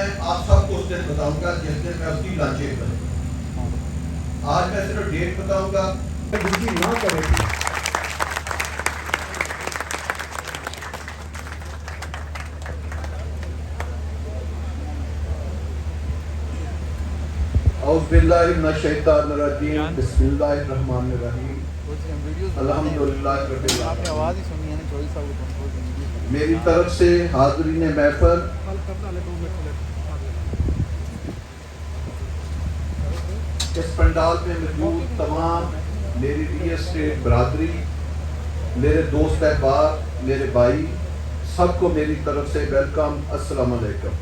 میں آپ سب کو اس دن بتاؤں گا جس دن میں اس کی لانچنگ کروں. آج میں صرف ڈیٹ بتاؤں گا نہ کرے گی. اعوذ باللہ من الشیطان الرجیم بسم اللہ الرحمن الرحیم الحمدللہ رب العالمین. میری طرف سے حاضرین محفل اس پنڈال میں موجود تمام میری ریئل اسٹیٹ برادری، میرے دوست احباب، میرے بھائی، سب کو میری طرف سے ویلکم. السلام علیکم.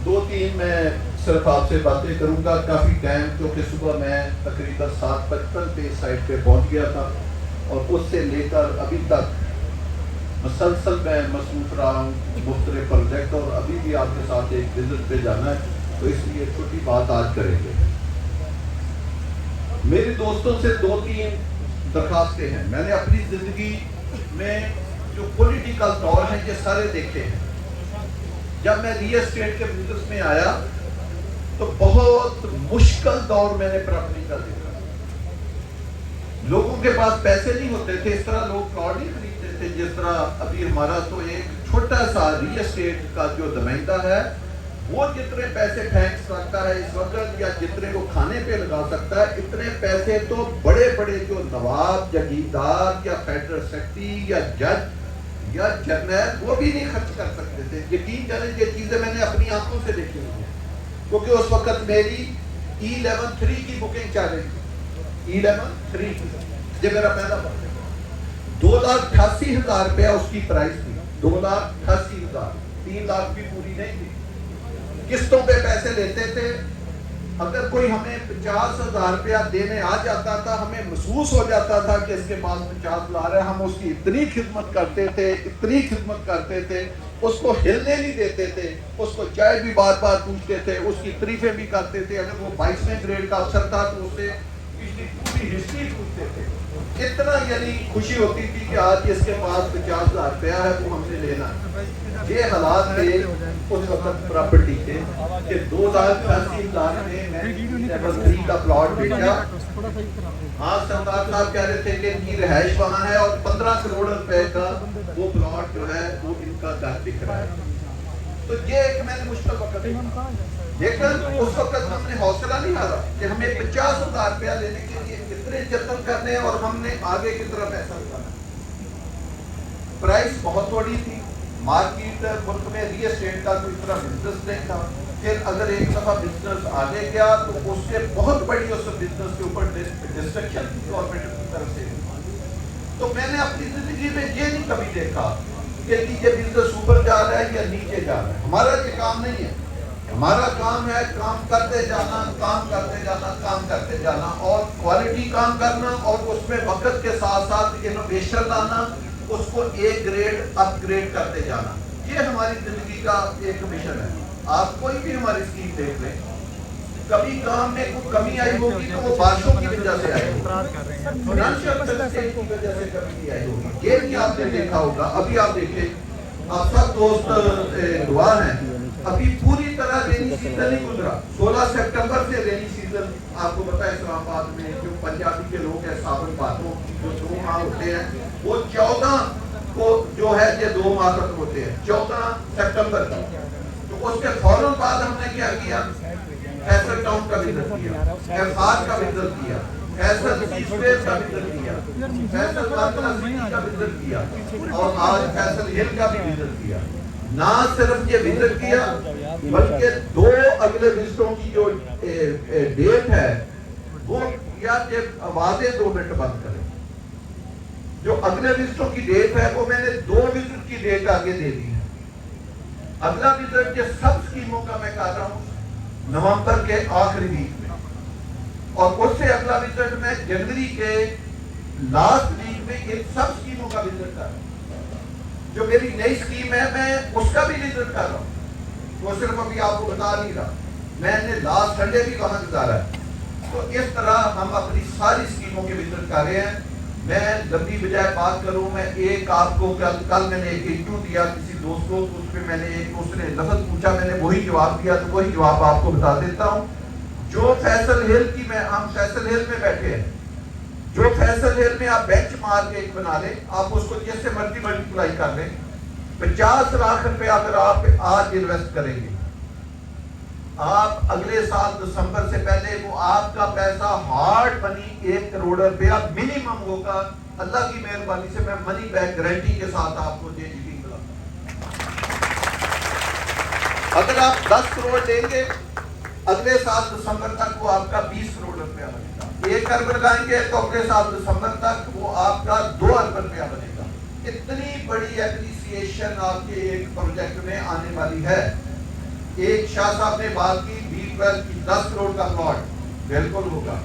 دو تین میں صرف آپ سے باتیں کروں گا. کافی ٹائم کیونکہ صبح میں تقریباً 7:55 پہ سائٹ پہ پہنچ گیا تھا اور اس سے لے کر ابھی تک مسلسل میں مصروف رہا ہوں مختلف پروجیکٹ، اور ابھی بھی آپ کے ساتھ ایک وزٹ پہ جانا ہے، تو اس لیے چھوٹی بات آج کریں گے. میرے دوستوں سے دو تین درخواستیں ہیں. میں نے اپنی زندگی میں جو پولیٹیکل دور ہیں یہ سارے دیکھے ہیں. جب میں ریئل اسٹیٹ کے بزنس میں آیا تو بہت مشکل دور میں نے پراپرٹی کا دیکھا. لوگوں کے پاس پیسے نہیں ہوتے تھے، اس طرح لوگ پلاٹ نہیں خریدتے تھے جس طرح ابھی ہمارا. تو ایک چھوٹا سا ریئل اسٹیٹ کا جو نمائندہ ہے وہ جتنے پیسے پھینک سکتا ہے اس وقت، یا جتنے کو کھانے پہ لگا سکتا ہے، اتنے پیسے تو بڑے بڑے جو نواب، جاگیردار یا فیڈرل سیکرٹری یا جج یا جنرل وہ بھی نہیں خرچ کر سکتے تھے. یقین کریں یہ چیزیں میں نے اپنی آنکھوں سے دیکھی ہوئی ہیں، کیونکہ اس وقت میری E11-3 کی بکنگ چل رہی تھی. E11-3 یہ میرا پہلا بک ہے. 2,88,000 روپیہ اس کی پرائز تھی. 2,88,000. 3 لاکھ بھی پوری نہیں تھی. قسطوں پہ پیسے لیتے تھے. اگر کوئی ہمیں 50,000 روپیہ دینے آ جاتا تھا، ہمیں محسوس ہو جاتا تھا کہ اس کے پاس 50 لا رہے ہیں. ہم اس کی اتنی خدمت کرتے تھے، اتنی خدمت کرتے تھے، اس کو ہلنے نہیں دیتے تھے. اس کو چائے بھی بار بار پوچھتے تھے، اس کی تعریفیں بھی کرتے تھے. اگر وہ 22ویں گریڈ کا افسر تھا تو اسے پچھلی پوری ہسٹری پوچھتے تھے. اتنا یعنی خوشی ہوتی تھی کہ آج اس کے پاس 50,000 روپیہ ہے، وہ ہم نے لینا ہے. یہ حالات تھے اس وقت پراپرٹی کے کہ 2,88,000 میں لیول 3 کا پلاٹ بیچا. ہاں سردار صاحب کہہ رہے تھے کہ ان کی رہائش وہاں ہے اور 15 کروڑ روپے کا وہ پلاٹ جو ہے وہ ان کا گھر دکھ رہا ہے. تو یہ ایک میں نے مشکل وقت دیکھا، لیکن اس وقت ہم نے حوصلہ نہیں ہارا کہ ہمیں 50,000 روپیہ لینے کے لیے کتنے جتن کرنے اور ہم نے آگے کی طرف پیسہ لگانا. پرائس بہت بڑی تھی. مارکیٹ ملک میں ریئل اسٹیٹ کا کوئی طرح بزنس نہیں تھا. پھر اگر ایک دفعہ بزنس آگے گیا تو اس سے بہت بڑی اس بزنس کے اوپر ڈسٹرکشن کی گورنمنٹ کی طرف سے. تو میں نے اپنی زندگی میں یہ نہیں کبھی دیکھا کہ یہ بزنس اوپر جا رہا ہے یا نیچے جا رہا ہے. ہمارا یہ کام نہیں ہے. ہمارا کام ہے کام کرتے جانا، کام کرتے جانا، کام کرتے جانا، اور کوالٹی کام کرنا، اور اس میں وقت کے ساتھ ساتھ انوویشن لانا، اس کو ایک گریڈ اپ گریڈ کرتے جانا. یہ ہماری زندگی کا ایک مشن ہے. آپ کوئی بھی ہماری اسکیم دیکھ لیں، کبھی کام میں کوئی کمی آئی ہوگی تو وہ بارشوں کی وجہ سے آئی ہوگی، فائنانشیل کنسٹرین کی وجہ سے کمی آئی ہوگی. یہ بھی آپ نے دیکھا ہوگا. ابھی آپ دیکھیں، آپ سب دوست گواہ ہیں، ابھی پوری طرح رینی سیزن نہیں گزرا. 16 سپٹمبر سے رینی سیزن آپ کو پتا ہے اسلام آباد میں جو پنجابی کے لوگ ہیں ساون بھادوں جو 2 ماہ ہوتے ہیں، وہ 14 کو جو ہے یہ 2 ماہ ختم ہوتے ہیں 14 سپٹمبر کا. تو اس کے فوراً بعد ہم نے کیا کیا؟ فیصل ٹاؤن کا وزٹ کیا، ایف آر کا وزٹ کیا، فیصل سیسویئر کا وزٹ کیا، فیصل بارکلا سٹی کا وزٹ کیا، اور آج فیصل ہل کا بھی وزٹ کیا. نہ صرف یہ وزٹ کیا بلکہ 2 اگلے وزٹوں کی جو ڈیٹ ہے وہ یا واضح 2 منٹ بند کریں. جو اگلے وزٹوں کی ڈیٹ ہے وہ میں نے 2 وزٹ کی ڈیٹ آگے دے دی ہے. اگلا وزٹ یہ سب اسکیموں کا میں کر رہا ہوں نومبر کے آخری ویک میں، اور اس سے اگلا وزٹ میں جنوری کے لاسٹ ویک میں ان سب اسکیموں کا وزٹ کر رہا ہوں. جو میری نئی اسکیم ہے میں اس کا بھی وزٹ کر رہا ہوں. وہ صرف ابھی آپ کو بتا نہیں رہا، میں نے لاسٹ سنڈے بھی وہاں گزارا ہے. تو اس طرح ہم اپنی ساری اسکیموں کے وزٹ کر رہے ہیں. میں لمبی بجائے بات کروں، میں ایک آپ کو کل میں نے ایک انٹرویو دیا کسی دوست کو، تو اس پہ میں نے اس نے لفظ پوچھا، میں نے وہی جواب دیا، تو وہی جواب آپ کو بتا دیتا ہوں. جو فیصل ہل کی میں ہم فیصل ہل میں بیٹھے ہیں، جو فیصل ہل میں آپ بینچ مار کے ایک بنا لیں، آپ اس کو جس سے مرضی ملٹیپلائی کر لیں، 50 لاکھ روپے اگر آپ آج انویسٹ کریں گے، آپ اگلے سال دسمبر سے پہلے وہ آپ کا پیسہ ہارڈ منی 1 کروڑ روپیہ منیمم ہوگا. اللہ کی مہربانی سے میں منی بیک گارنٹی کے ساتھ آپ کو یقین دلاتا ہوں. اگر آپ 10 کروڑ دیں گے، اگلے سال دسمبر تک وہ آپ کا 20 کروڑ روپیہ بنے گا. 1 ارب لگائیں گے تو اگلے سال دسمبر تک وہ آپ کا 2 ارب روپیہ بنے گا. اتنی بڑی اپریسیشن آپ کے ایک پروجیکٹ میں آنے والی ہے. ایک شاہ صاحب نے بات کی B12 کی 10 کروڑ کا پلاٹ بالکل ہوگا.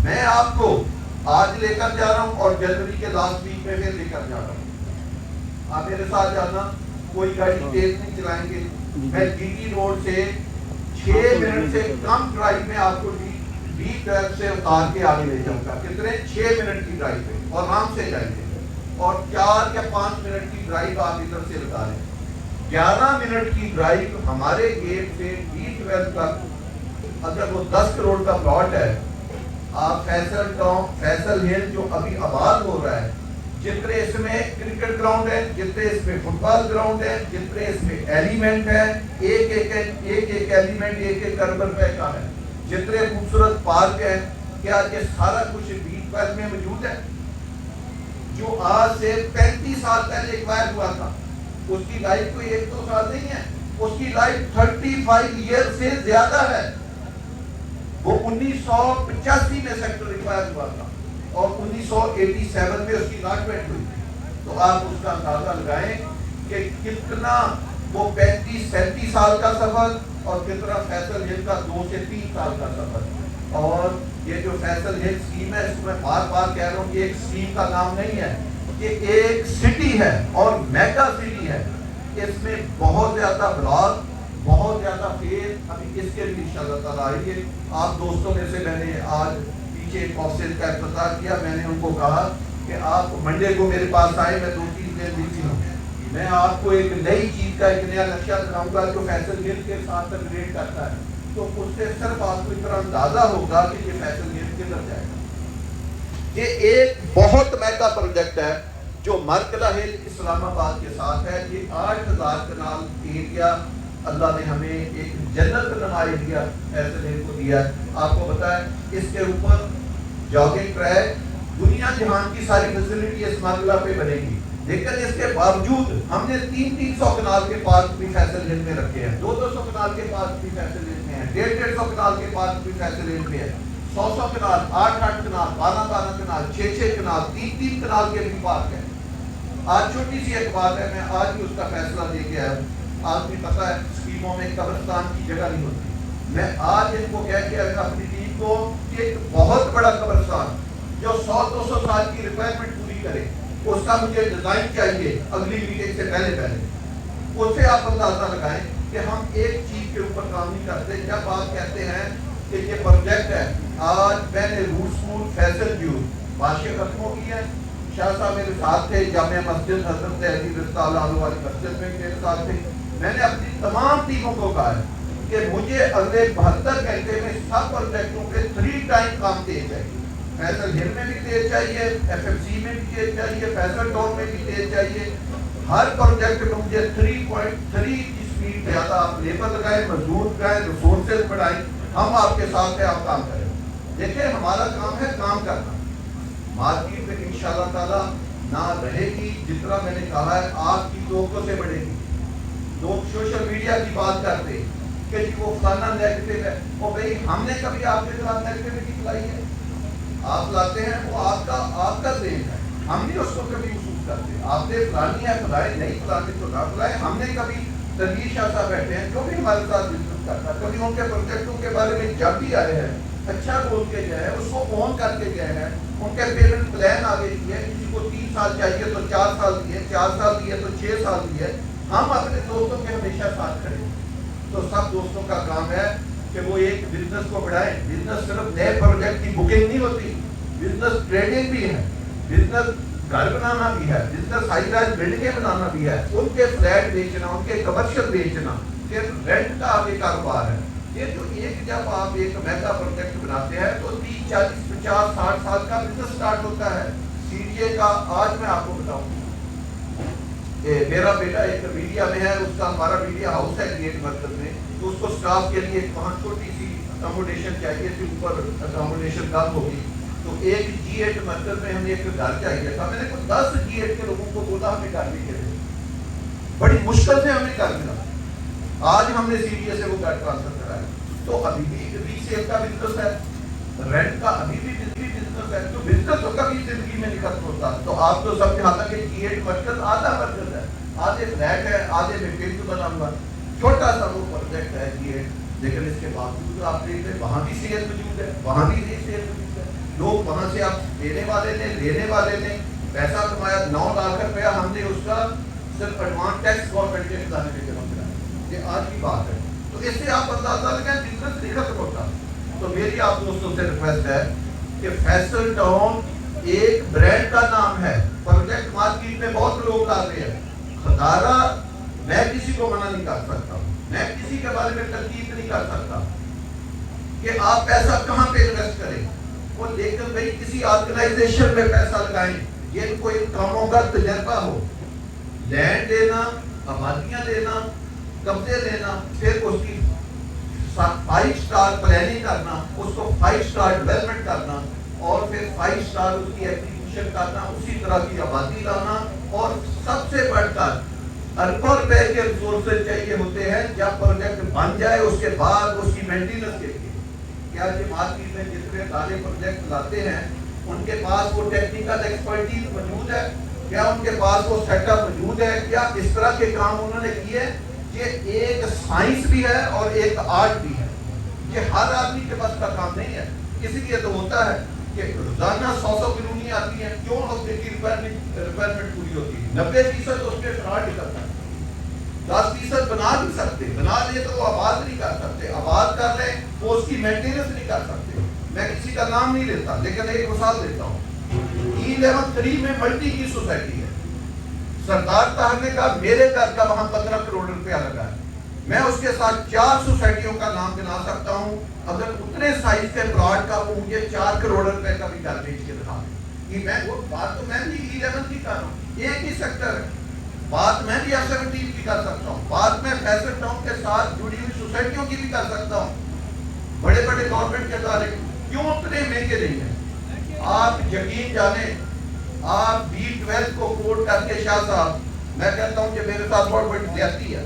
میں آپ کو آج لے کر جا رہا ہوں اور جنوری کے لاسٹ ویک میں پھر لے کر جا رہا ہوں. آپ میرے ساتھ جانا، کوئی گاڑی تیز نہیں چلائیں گے. میں جی ٹی روڈ سے 6 منٹ سے کم ڈرائیو میں آپ کو B12 سے اتار کے آگے لے جاؤں گا. کتنے؟ 6 منٹ کی ڈرائیو پہ، اور آرام سے جائیں گے. اور 4 یا 5 منٹ کی ڈرائیو آپ ادھر سے لگا لیں. 11 منٹ کی ڈرائیو ہمارے گیٹ سے B12 تک. اگر وہ 10 کروڑ کا پلاٹ ہے، آپ فیصل ٹاؤن، فیصل ہل جو ابھی آباد ہو رہا ہے، جتنے اس میں کرکٹ گراؤنڈ ہے، جتنے اس میں فٹ بال گراؤنڈ ہے، جتنے اس میں ایلیمنٹ ہے، ایک ایلیمنٹ 1 ارب روپے کا ہے، جتنے خوبصورت پارک ہے، کیا یہ سارا کچھ B12 میں موجود ہے؟ جو آج سے 35 سال پہلے ایکوائر ہوا تھا، اس کی لائف کوئی 1-2 سال نہیں ہے، اس کی لائف 35 ایئر سے زیادہ ہے. وہ 1985 میں سیکٹر ایکوائر ہوا تھا اور 1987 میں اس کی الاٹمنٹ ہوئی. تو آپ اس کا اندازہ لگائیں کہ کتنا وہ 35-37 سال کا سفر اور کتنا فیصل ہل کا 2 سے 3 سال کا سفر. اور یہ جو فیصل ہل اسکیم ہے، اس کو میں بار بار کہہ رہا ہوں کہ ایک اسکیم کا نام نہیں ہے، یہ ایک سٹی ہے اور میگا سٹی ہے. اس میں بہت زیادہ بلاک، بہت زیادہ فیل، ابھی اس کے بھی انشاءاللہ تعالیٰ آئیں گے. آپ دوستوں میں سے میں نے آج پیچھے ایک آفس کا افتتاح کیا. میں نے ان کو کہا کہ آپ منڈے کو میرے پاس آئے، میں 2-3 دن بزی ہوں، میں آپ کو ایک نئی چیز کا ایک نیا نقشہ دکھاؤں گا جو فیصل ہل کے ساتھ ریلیٹ کرتا ہے. تو اس سے صرف آپ کو اتنا اندازہ ہوگا کہ یہ فیصل ہل کدھر جائے گا. یہ ایک بہت میگا پروجیکٹ ہے جو مرکلہ ہل اسلام آباد کے ساتھ ہے. یہ 8000 کنال ایریا اللہ نے ہمیں ایک جنت نما ایریا فیصل ہل کو دیا ہے. آپ کو پتا ہے اس کے اوپر جاگنگ ٹریک، دنیا جہان کی ساری فیسلٹی اس مرکلہ پہ بنے گی. لیکن اس کے باوجود ہم نے 300 کنال کے پارک بھی فیصل ہل میں رکھے ہیں، 200 کنال کے پارک بھی فیصل ہل میں ہیں، 150 کنال کے پارک بھی فیصل ہل میں ہیں، 100 کنال، 8 کنال، 12 کنال، 6 کنال، 3 کنال کے بھی پارک ہیں. آج چھوٹی سی ایک بات ہے، میں آج بھی اس کا فیصلہ دے کے آیا ہوں. آج بھی پتا ہے اسکیموں میں قبرستان کی جگہ نہیں ہوتی. میں آج ان کو کہہ کے آیا اپنی ٹیم کو کہ ایک بہت بڑا قبرستان جو 100-200 سال کی ریکوائرمنٹ پوری کرے، اس کا مجھے ڈیزائن چاہیے اگلی میٹنگ سے پہلے. اس سے آپ اندازہ لگائیں کہ ہم ایک چیز کے اوپر کام نہیں کرتے. جب آپ کہتے ہیں کہ یہ پروجیکٹ ہے، آج میں نے روٹ اسکول فیصل جو بادشاہ ختم ہو گئی ہے. شاہ صاحب میرے ساتھ تھے، جامعہ مسجد حضرت علی رضا اللہ والی مسجد میں میرے ساتھ تھے. میں نے اپنی تمام ٹیموں کو کہا ہے کہ مجھے اگلے 72 گھنٹے میں سب پروجیکٹوں پہ 3 ٹائم کام تیز چاہیے. فیصل ہل میں بھی تیز چاہیے، FFC میں بھی تیز چاہیے، فیصل ٹاؤن میں بھی تیز چاہیے. ہر پروجیکٹ میں مجھے 3.3 کی سپیڈ زیادہ. آپ لیبر لگائیں، مزدور لگائیں، ریسورسز بڑھائیں، ہم آپ کے ساتھ ہیں، آپ کام کریں. دیکھیں ہمارا کام ہے کام کرنا. مارکیٹ میں انشاءاللہ تعالیٰ نہ رہے گی، جتنا میں نے کہا ہے آپ کی توقع سے بڑھے گی. لوگ سوشل میڈیا کی بات کرتے کہ جی وہ فلانا نیگیٹو ہے. وہ بھائی ہم نے کبھی آپ کے خلاف نیگیٹیوٹی پھیلائی ہے؟ آپ لاتے ہیں وہ آپ کا ذہن ہے، ہم نہیں اس کو کبھی محسوس کرتے. آپ نے فلانی ہے پھیلائے، نہیں فلانے تو نہ پھیلائے. ہم نے کبھی تنویر شاہ صاحب بیٹھے ہیں جو بھی ہمارے ساتھ بزنس کرتا ہے، کبھی ان کے پروجیکٹوں کے بارے میں جب بھی آئے ہیں اچھا بول کے گئے ہیں، اس کو آن کر کے گئے ہیں. ان کے پیمنٹ پلان آگے دیے، کسی کو 3 سال چاہیے تو 4 سال دیے، 4 سال دیے تو 6 سال دیے. ہم اپنے دوستوں کے ہمیشہ ساتھ کھڑے. تو سب دوستوں کا کام ہے کہ وہ ایک بزنس کو بڑھائیں. بزنس صرف نئے پروجیکٹ کی بکنگ نہیں ہوتی، بزنس ٹریڈنگ بھی ہے. بزنس گھر بنانا بھی ہے، بزنس ہائی رائز بلڈنگیں بنانا بھی ہے، ان کے فلیٹ بیچنا، ان کے کمرشل بیچنا، پھر رینٹ کا آگے کاروبار ہے. یہ جو ایک جب آپ ایک میگا پروجیکٹ بناتے ہیں تو 30 40 50 60 سال کا بزنس سٹارٹ ہوتا ہے. سی ڈی اے کا آج میں آپ کو بتاؤں، میرا بیٹا ایک میڈیا میں ہے، اس کا ہمارا میڈیا ہاؤس ہے گریٹ مرکز میں، تو اس کو سٹاف کے لیے وہاں چھوٹی سی اکاموڈیشن چاہیے تھی، اوپر اکاموڈیشن کم ہوگی، تو ایک G8 مرکز میں ہمیں ایک گھر چاہیے تھا. میں نے کچھ 10 G8 کے لوگوں کو بولا ہمیں گھر بھی دے دیں، بڑی مشکل سے ہمیں گھر ملا. آج ہم نے سی ڈی اے سے وہ گھر ٹرانسفر کرایا. تو ابھی بھی ریسیل کا بزنس ہے، رینٹ کا ابھی بھی بزنس ہے. تو بزنس تو کبھی زندگی میں نہیں ختم ہوتا. تو آپ تو سب جانتے کہ G8 مرکز آدھا مرکز ہے، آدھے فلیٹ ہے، آدھے میں فیلڈ بنا ہوا، چھوٹا سا وہ پروجیکٹ ہے G8. لیکن اس کے باوجود آپ دیکھ رہے وہاں بھی سیل موجود ہے، وہاں بھی ریسیل موجود ہے. لوگ وہاں سے آپ دینے والے نے لینے والے نے پیسہ کمایا. 9 لاکھ روپیہ ہم نے اس کا صرف ایڈوانس ٹیکس گورنمنٹ کے خزانے میں جمع کرایا. یہ آج کی بات ہے. تو اس سے آپ اندازہ لگائیں بزنس نہیں ختم ہوتا. تو میری آپ دوستوں سے ریکویسٹ ہے کہ فیصل ٹاؤن ایک برانڈ کا نام ہے. پروجیکٹ مارکیٹ میں بہت لوگ آ رہے ہیں. خدارہ میں کسی کو منع نہیں کر سکتا، میں کسی کے بارے میں تنقید نہیں کر سکتا کہ آپ پیسہ کہاں پہ انویسٹ کریں، وہ لیکن بھائی کسی آرگنائزیشن میں پیسہ لگائیں جن کو ان کاموں کا تجربہ ہو. لینڈ لینا، آبادیاں لینا، قبضے لینا، پھر اس کی 5 سٹار پلاننگ کرنا، اس کو 5 سٹار ڈیولپمنٹ کرنا، اور پھر 5 سٹار اس کی ایگزیکیوشن کرنا، اسی طرح کی آبادی لانا. اور سب سے بڑھ کر اربوں روپے کے ریسورسز چاہیے ہوتے ہیں جب پروجیکٹ بن جائے اس کے بعد اس کی مینٹیننس کے لیے. کیا یہ مارکیٹ میں جتنے سارے پروجیکٹ لاتے ہیں ان کے پاس وہ ٹیکنیکل ایکسپرٹیز موجود ہے؟ کیا ان کے پاس وہ سیٹ اپ موجود ہے؟ کیا اس طرح کے کام انہوں نے کیے؟ یہ ایک سائنس بھی ہے اور ایک آرٹ بھی ہے. یہ ہر آدمی کے پاس کا کام نہیں ہے. اسی لیے تو ہوتا ہے کہ روزانہ 100 کلونی آتی ہیں. کیوں ہوتے کی ریکوائرمنٹ پوری ہوتی ہے؟ 90% اس کے فراڈ نکلتا ہے. 10% بنا نہیں سکتے، بنا لے تو وہ آباد نہیں کر سکتے. آباد کر لیں وہ اس کی مینٹیننس نہیں کر سکتے. میں کسی کا نام نہیں لیتا لیکن ایک مثال دیتا ہوں. E11 میں ملٹی کی سوسائٹی ہے. سردار صاحب نے کہا میرے گھر کا وہاں 15 کروڑ روپیہ لگا ہے. میں اس کے ساتھ 4 سوسائٹیوں کا نام گنا سکتا ہوں. اگر اتنے سائز کے پلاٹ کا وہ مجھے 4 کروڑ روپے کا بھی گھر بیچ کے دکھا دے. میں وہ بات تو میں بھی E11 کی کر رہا ہوں، ایک ہی سیکٹر ہے. بات میں بھی F17 کی کر سکتا ہوں، بات میں فیصل ٹاؤن کے ساتھ جڑی ہوئی سوسائٹیوں کی بھی کر سکتا ہوں. بڑے بڑے گورنمنٹ کے ادارے کیوں اتنے مہنگے نہیں ہیں؟ آپ یقین جانیں، آپ B12 کو کوٹ کر کے شاہ صاحب، میں کہتا ہوں کہ میرے ساتھ بہت بڑی زیادتی ہے.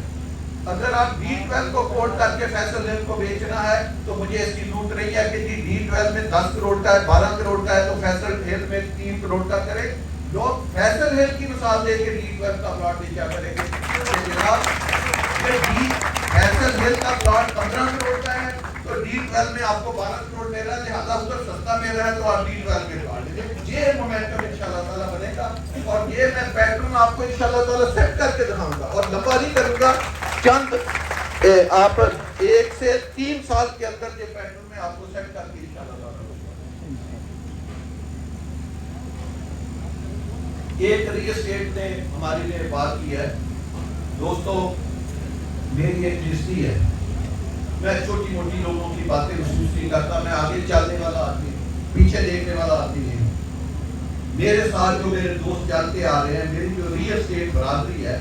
اگر آپ B12 کو کوٹ کر کے فیصل ہل کو بیچنا ہے تو مجھے اس کی ضرورت نہیں ہے کہ D12 میں 10 کروڑ کا ہے، 12 کروڑ کا ہے تو فیصل ہل میں 3 کروڑ کا کرے. لوگ فیصل ہل کی مثال دے کے D12 کا پلاٹ نہیں کیا کریں گے. جناب فیصل ہل کا پلاٹ 15 کروڑ کا ہے تو D12 میں آپ کو 12 کروڑ مل رہا ہے، لہٰذا ادھر سستا مل رہا ہے تو آپ D12 میں پلاٹ لیں. یہ مومنٹم انشاءاللہ تعالیٰ بنے گا اور یہ میں پیٹرن آپ کو انشاءاللہ تعالیٰ سیٹ کر کے دکھاؤں گا اور لمبا نہیں کروں گا. چند آپ 1 سے 3 سال کے اندر یہ پیٹرن میں آپ کو سیٹ کر کے انشاءاللہ تعالیٰ. ایک ریل اسٹیٹ نے ہمارے لیے بات کی ہے. دوستو میری ایک رجسٹری ہے، میں چھوٹی موٹی لوگوں کی باتیں محسوس نہیں کرتا. میں آگے چلنے والا آدمی، پیچھے دیکھنے والا آدمی نہیں. میرے ساتھ جو میرے دوست چلتے آ رہے ہیں، میری جو ریل اسٹیٹ برادری ہے،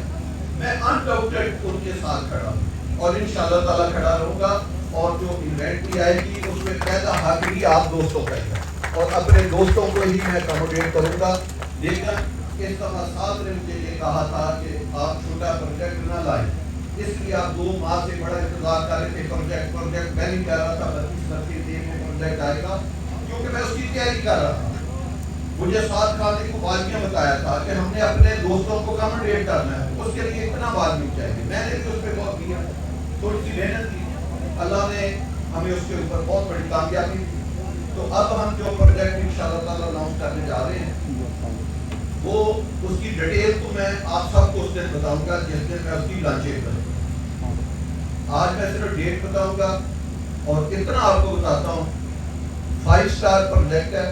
میں انڈاؤٹڈ ان کے ساتھ کھڑا ہوں اور انشاءاللہ تعالیٰ کھڑا رہوں گا. اور جو ایونٹ بھی آئے گی اس میں پہلا حق بھی آپ دوستوں کا ہے اور اپنے دوستوں کو ہی میں اکاموڈیٹ کروں گا. لیکن اس دفعہ صاحب نے مجھے یہ کہا تھا کہ آپ چھوٹا پروجیکٹ نہ لائیں، اس لیے آپ 2 ماہ سے بڑا انتظار کر رہے تھے. پروجیکٹ میں نہیں کہہ رہا تھا 32 میں پروجیکٹ آئے گا کیونکہ میں اس کی تیاری کر رہا تھا. مجھے ساتھ کھانے کو بالیاں بتایا تھا کہ ہم نے اپنے دوستوں کو اکاموڈیٹ کرنا ہے، اس کے لیے اتنا بال نہیں چاہیے. میں نے بھی اس پہ بہت کیا، تھوڑی سی محنت کی، اللہ نے ہمیں اس کے اوپر بہت بڑی کامیابی دی. تو اب ہم جو پروجیکٹ انشاءاللہ تعالیٰ اناؤنس کرنے جا رہے ہیں وہ اس کی ڈیٹیل تو میں آپ سب کو اس دن بتاؤں گا جس دن میں اس کی لانچنگ کروں. آج میں صرف ڈیٹ بتاؤں گا اور اتنا آپ کو بتاتا ہوں 5 سٹار پروجیکٹ ہے.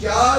4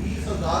20,000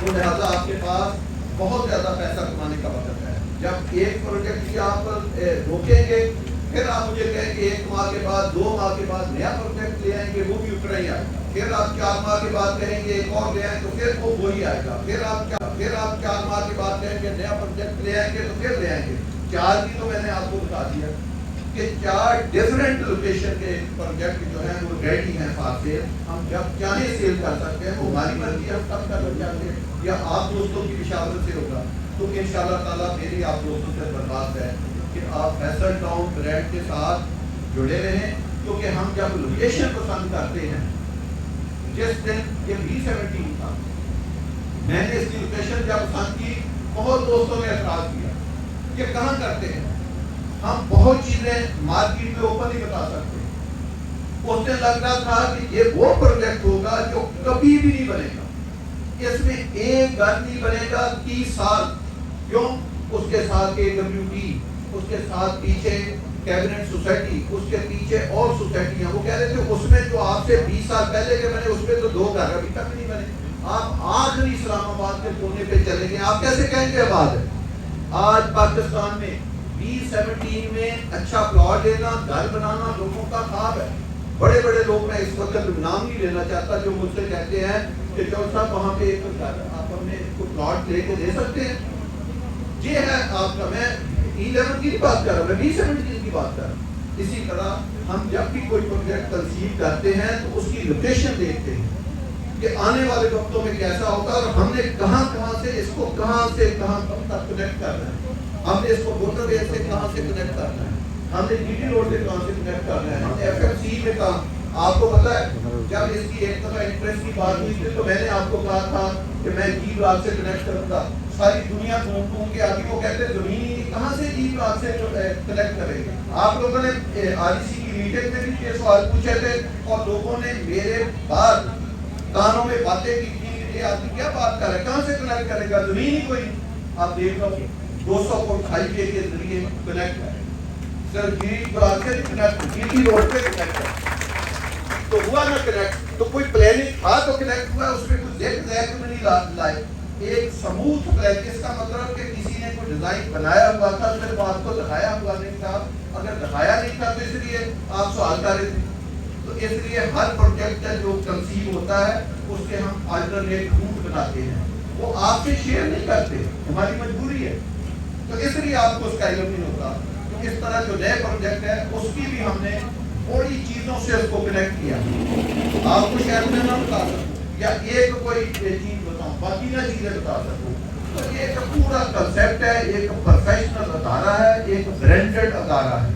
تو لہٰذا آپ کے پاس بہت زیادہ پیسہ کمانے کا وقت ہے. جب ایک پروجیکٹ کی آپ روکیں گے پھر آپ مجھے کہیں کہ 1 ماہ کے بعد 2 ماہ کے بعد نیا پروجیکٹ لے آئیں گے, وہ بھی اتنا ہی آئے گا. پھر آپ 4 ماہ کے بعد کہیں گے ایک اور لے آئیں تو پھر وہ وہی آئے گا. پھر آپ 4 ماہ کے بعد کہیں گے نیا پروجیکٹ لے آئیں گے تو پھر لے آئیں گے. 4 کی تو میں نے آپ کو بتا دیا کہ 4 ڈفرینٹ لوکیشن کے پروجیکٹ جو ہیں وہ ریڈی ہیں فار سیل. ہم جب چاہیں سیل کر سکتے ہیں, وہ ہماری مرضی ہے, ہم تب کرنا چاہتے ہیں یا آپ دوستوں کی مشاورت سے ہوگا. تو انشاءاللہ تعالیٰ میری آپ دوستوں سے درخواست ہے کہ آپ فیصل ٹاؤن برانڈ کے ساتھ جڑے رہیں, کیونکہ ہم جب لوکیشن پسند کرتے ہیں, جس دن یہ B17 تھا, میں نے اس کی لوکیشن جب پسند کی, بہت دوستوں نے اعتراض کیا کہ کہاں کرتے ہیں, ہم بہت چیزیں مارکیٹ میں اوپن نہیں بتا سکتے. اس دن لگ رہا تھا کہ یہ وہ پروجیکٹ ہوگا جو کبھی بھی نہیں بنے گا, اس میں ایک گھر نہیں بنے گا 30 سال. کیوں؟ اس کے ساتھ KWT, اس کے ساتھ پیچھے کیبنٹ سوسائٹی, اس کے پیچھے اور سوسائٹیاں. وہ کہہ رہے تھے اس میں جو آپ سے 20 سال پہلے کے بنے اس میں تو 2 گھر ابھی تک نہیں بنے. آپ آخری اسلام آباد کے کونے پہ چلیں گے, آپ کیسے کہیں گے آباد ہے؟ آج پاکستان میں B17 میں اچھا پلاٹ لینا, گھر بنانا لوگوں کا خواب ہے. بڑے بڑے لوگ, میں اس وقت نام نہیں لینا چاہتا, جو مجھ سے کہتے ہیں کہ چور صاحب وہاں پہ ایک گھر آپ ہمیں کوئی پلاٹ لے کے دے سکتے ہیں. یہ ہے آپ کا, میں E11 کی بات کر رہا ہوں, میں B17 کی بات کر رہا ہوں. اسی طرح ہم جب بھی کوئی پروجیکٹ تنصیب کرتے ہیں تو اس کی لوکیشن دیکھتے ہیں کہ آنے والے وقتوں میں کیسا ہوگا, اور ہم نے کہاں سے اس کو کہاں تک کنیکٹ کرنا ہے. ہم نے اس کو موٹر وے سے کہاں سے کنیکٹ کرنا ہے, ہم نے GT روڈ سے کہاں سے کنیکٹ کرنا ہے, ہم نے FMC میں کہاں. آپ کو پتا ہے جب اس کی ایک دفعہ انٹرسٹ کی بات ہوئی تھی تو میں نے آپ کو کہا تھا کہ میں G بلاک سے کنیکٹ کروں گا. ساری دنیا گھوم کے آگے وہ کہتے ہیں زمین کہاں سے G بلاک سے کنیکٹ کریں گے. آپ لوگوں نے REC کی میٹنگ میں بھی یہ سوال پوچھے تھے اور لوگوں نے میرے بعد کانوں میں باتیں کی تھی کہ یہ آدمی کیا بات کر رہے ہیں, کہاں سے کنیکٹ کرے گا, زمین ہی کوئی. آپ دیکھ لو 200 فٹ ہائی وے کے ذریعے کنیکٹ ہے, سر G بلاک سے کنیکٹ, GT روڈ پہ کنیکٹ ہے تو ہوا نا کنیکٹ. تو کوئی پلاننگ تھا تو کنیکٹ ہوا, اس میں کوئی زیک میں نہیں لائے. ایک سموتھ پلان, اس کا مطلب کہ کسی نے کوئی ڈیزائن بنایا ہوا تھا, صرف آپ کو دکھایا ہوا نہیں تھا. اگر دکھایا نہیں تھا تو اس لیے آپ سوال کر رہے تھے. تو اس لیے ہر پروجیکٹ جو کنسیو ہوتا ہے اس کے ہم آلٹرنیٹ روٹ بناتے ہیں, وہ آپ سے شیئر نہیں کرتے, ہماری مجبوری ہے. تو اس لیے آپ کو اس کا علم نہیں ہوتا. تو اس طرح جو نئے پروجیکٹ ہے اس کی بھی ہم نے تھوڑی چیزوں سے اس کو کنیکٹ کیا. آپ کو شاید میں نہ بتا سکوں یا ایک کوئی چیز بتاؤں, باقی نہ چیزیں بتا سکوں. تو یہ ایک پورا کنسیپٹ ہے, ایک پروفیشنل ادارہ ہے, ایک برانڈڈ ادارہ ہے,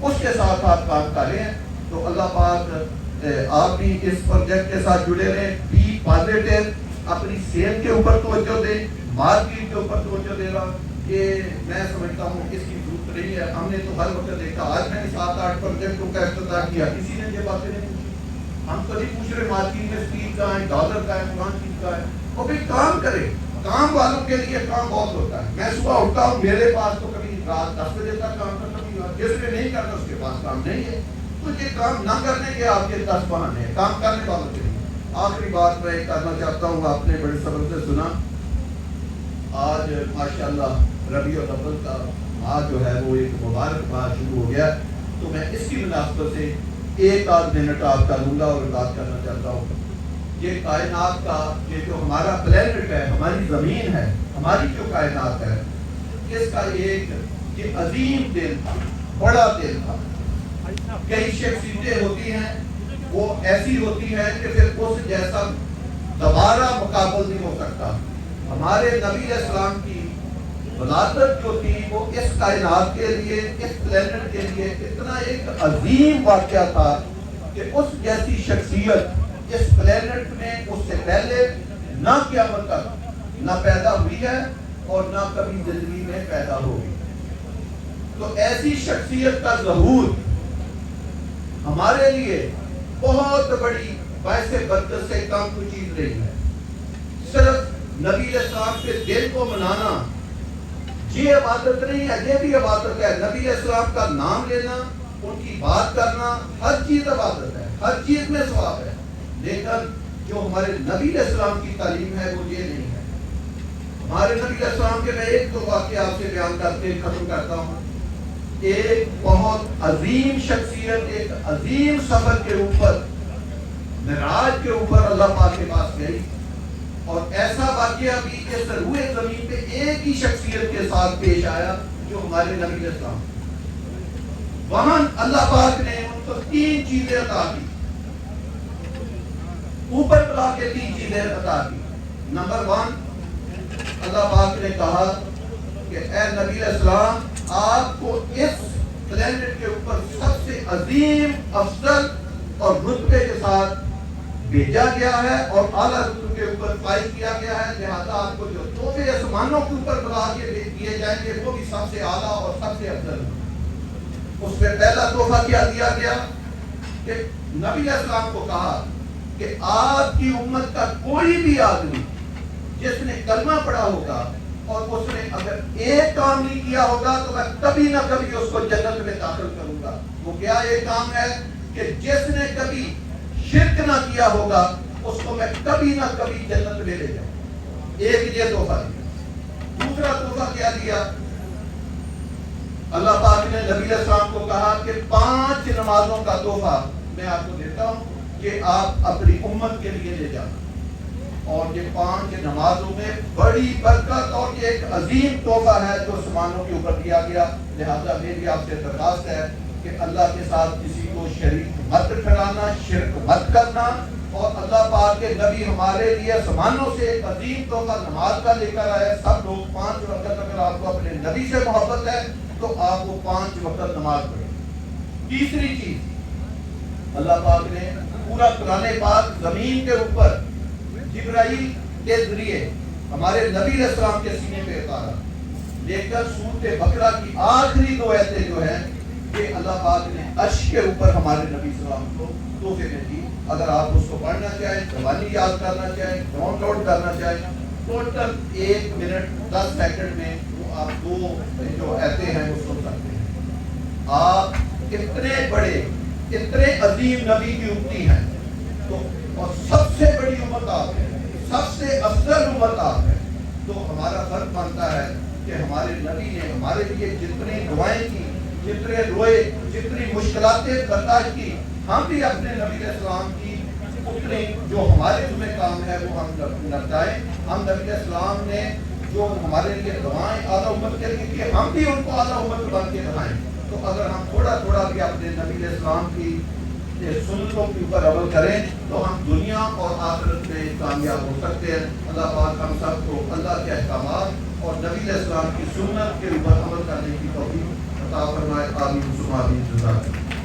اس کے ساتھ آپ کام کریں. تو اللہ پاک آپ بھی اس پروجیکٹ کے ساتھ جڑے رہیں. بی پازیٹیو, اپنی صحت کے اوپر توجہ دیں, مارکیٹ کے اوپر توجہ دے رہا. یہ میں سمجھتا ہوں اس کی ضرورت نہیں ہے. ہم نے تو ہر وقت دیکھا, آج میں نے 7-8 پروجیکٹوں کا افتتاح کیا, کسی نے یہ باتیں نہیں پوچھی. ہم تو نہیں پوچھ رہے مارکیٹ میں اسپیڈ کا ہے, ڈالر کا ہے, فلان چیز کا ہے. وہ بھی کام کرے, کام والوں کے لیے کام بہت ہوتا ہے. میں صبح اٹھتا ہوں, میرے پاس تو کبھی رات 10 بجے تک کام کرنا نہیں ہوا, جس نے نہیں کرنا اس کے پاس کام نہیں ہے. تو یہ کام نہ کرنے کے آپ کے 10 بہانے ہیں, کام کرنے والوں کے لیے. آخری بات میں کرنا چاہتا ہوں, آپ نے بڑے صبر سے سنا. آج ماشاءاللہ ربیع الاول کا ماہ جو ہے وہ ایک مبارک ماہ شروع ہو گیا. تو میں اس کی مناسبت سے 1-8 منٹ آپ کا لوں گا اور بات کرنا چاہتا ہوں. یہ کائنات کا, یہ جو ہمارا پلینٹ ہے, ہماری زمین ہے, ہماری جو کائنات ہے, اس کا ایک یہ عظیم دل تھا, بڑا دل تھا. کئی شخصیتیں ہوتی ہیں وہ ایسی ہوتی ہیں کہ پھر اس جیسا دوبارہ مقابل نہیں ہو سکتا. ہمارے نبی علیہ السلام کی ولادت جو تھی وہ اس کائنات کے لیے, اس پلینٹ کے لیے اتنا ایک عظیم واقعہ تھا کہ اس جیسی شخصیت اس پلینٹ میں اس سے پہلے نہ قیامت تک نہ پیدا ہوئی ہے اور نہ کبھی زندگی میں پیدا ہوگی. تو ایسی شخصیت کا ظہور ہمارے لیے بہت بڑی باعث برکت سے کام کوئی چیز رہی ہے. صرف نبی علیہ السلام کے دل کو منانا یہ عبادت نہیں ہے, یہ بھی عبادت ہے. نبی علیہ السلام کا نام لینا, ان کی بات کرنا, ہر چیز عبادت ہے, ہر چیز میں ثواب ہے. لیکن جو ہمارے نبی علیہ السلام کی تعلیم ہے وہ یہ نہیں ہے. ہمارے نبی علیہ السلام کے میں ایک دو واقعہ آپ سے بیان کر کے ختم کرتا ہوں. ایک بہت عظیم شخصیت ایک عظیم سفر کے اوپر معراج کے اوپر اللہ پاک کے پاس گئی, اور ایسا واقعہ بھی اس روئے زمین پہ ایک ہی شخصیت کے ساتھ پیش آیا جو ہمارے نبی علیہ السلام. وہاں اللہ پاک نے ان کو 3 چیزیں عطا کی, اوپر بلا کے 3 چیزیں عطا کی. نمبر 1, اللہ پاک نے کہا کہ اے نبی علیہ السلام, آپ کو اس پلینٹ کے اوپر سب سے عظیم افضل اور رتبے کے ساتھ بھیجا گیا ہے اور اعلیٰ رتبے کے اوپر فائز کیا گیا ہے, لہذا آپ کو جو تحفے آسمانوں کے اوپر بلا کے دیے جائیں گے وہ بھی سب سے اعلیٰ اور سب سے افضل. اس میں پہلا تحفہ کیا دیا گیا کہ نبی علیہ السلام کو کہا کہ آپ کی امت کا کوئی بھی آدمی جس نے کلمہ پڑھا ہوگا اور اس نے اگر ایک کام نہیں کیا ہوگا تو میں کبھی نہ کبھی اس کو جنت میں داخل کروں گا. وہ کیا ایک کام ہے کہ جس نے کبھی شرک نہ کیا ہوگا اس کو میں کبھی نہ کبھی جنت میں لے جاؤں. ایک یہ تحفہ دیا. دوسرا تحفہ کیا دیا, اللہ پاک نے نبی علیہ السلام کو کہا کہ 5 نمازوں کا تحفہ میں آپ کو دیتا ہوں کہ آپ اپنی امت کے لیے لے جانا. اور یہ 5 نمازوں میں بڑی برکت اور یہ ایک عظیم تحفہ ہے جو آسمانوں کے اوپر دیا گیا. لہذا میری آپ سے درخواست ہے کہ اللہ کے ساتھ کسی کو شریک مت ٹھہرانا, شرک مت کرنا, اور اللہ پاک کے نبی ہمارے لیے آسمانوں سے ایک عظیم تحفہ نماز کا لے کر آئے. سب لوگ 5 وقت, اگر آپ کو اپنے نبی سے محبت ہے تو آپ وہ 5 وقت نماز پڑھیں. تیسری چیز, اللہ پاک نے پورا قرآن پاک زمین کے اوپر جبرائیل کے ذریعے ہمارے نبی علیہ السلام کے سینے پہ اتارا. لیکن سورۃ بقرہ کی آخری 2 آیتیں جو ہیں کہ اللہ پاک نے عرش کے اوپر ہمارے نبی صلی اللہ علیہ وسلم کو تحفے میں دی. اگر آپ اس کو پڑھنا چاہیں, زبانی یاد کرنا چاہیں, ڈاؤن لوڈ کرنا چاہیں, ٹوٹل 1 منٹ 10 سیکنڈ میں وہ آپ 2 جو آیتیں ہیں وہ سن سکتے ہیں. آپ اتنے بڑے اتنے عظیم نبی کی امتی ہیں تو, اور سب سے بڑی امت آپ ہے, سب سے افضل امت آپ ہے, تو ہمارا فرض بنتا ہے کہ ہمارے نبی نے ہمارے لیے جتنی دعائیں کی, جتنے روئے, جتنی مشکلاتیں برداشت کی, ہم بھی اپنے نبی علیہ السلام کی اتنی جو ہمارے ذمہ کام ہے وہ ہم نپٹائیں. ہم نبی علیہ السلام نے جو ہمارے لیے دعائیں اعلیٰ امت کے لیے کی, ہم بھی ان کو اعلیٰ امت بن کے دکھائیں. تو اگر ہم تھوڑا تھوڑا بھی اپنے نبی علیہ السلام کی سنتوں کے اوپر عمل کریں تو ہم دنیا اور آخرت میں کامیاب ہو سکتے ہیں. اللہ پاک ہم سب کو اللہ کے احکامات اور نبی علیہ السلام کی سنت کے اوپر عمل کرنے کی توفیق عطا فرمائے. آمین ثم آمین.